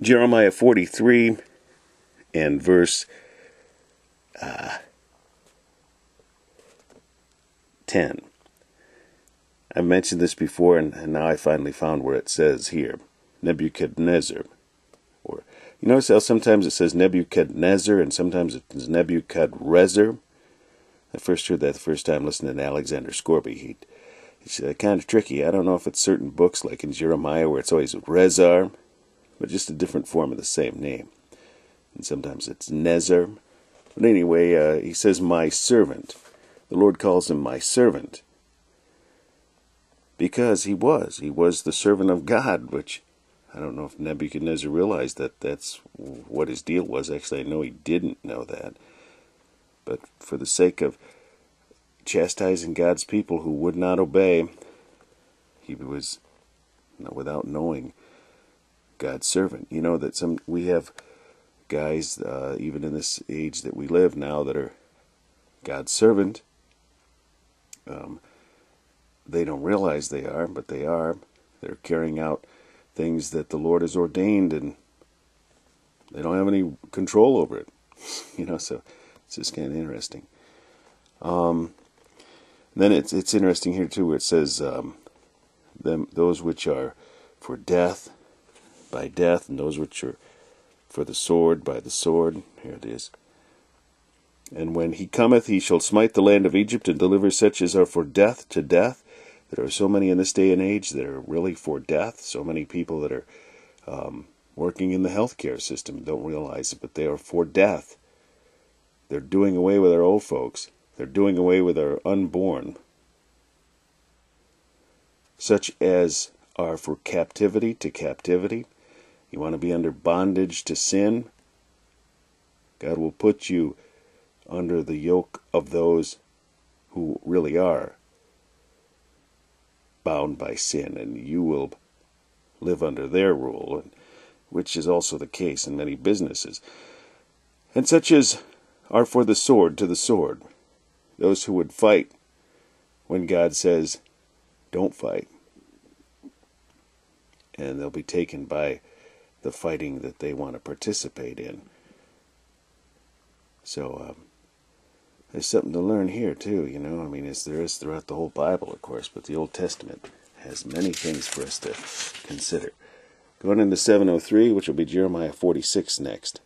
Jeremiah 43 and verse 10. I've mentioned this before, and now I finally found where it says here, Nebuchadnezzar. Or you notice how sometimes it says Nebuchadnezzar and sometimes it's Nebuchadrezzar. I first heard that the first time listening to Alexander Scorby. It's kind of tricky. I don't know if it's certain books like in Jeremiah where it's always Rezar, but just a different form of the same name. And sometimes it's Nezer. But anyway, he says, my servant. The Lord calls him my servant. Because he was the servant of God, which I don't know if Nebuchadnezzar realized that that's what his deal was. Actually, I know he didn't know that. But for the sake of chastising God's people who would not obey, he was, without knowing, God's servant. You know that we have guys, even in this age that we live now, that are God's servant. They don't realize they are, but they are. They're carrying out things that the Lord has ordained, and they don't have any control over it. So it's just kind of interesting. Then it's interesting here too, where it says, those which are for death, by death, and those which are for the sword, by the sword. Here it is. And when he cometh, he shall smite the land of Egypt, and deliver such as are for death to death. There are so many in this day and age that are really for death. So many people that are working in the healthcare system don't realize it, but they are for death. They're doing away with our old folks. They're doing away with our unborn. Such as are for captivity to captivity. You want to be under bondage to sin? God will put you under the yoke of those who really are bound by sin, and you will live under their rule, which is also the case in many businesses. And such as are for the sword to the sword, those who would fight when God says, don't fight. And they'll be taken by the fighting that they want to participate in. So there's something to learn here too, there is throughout the whole Bible, of course, but the Old Testament has many things for us to consider. Going into 703, which will be Jeremiah 46 next.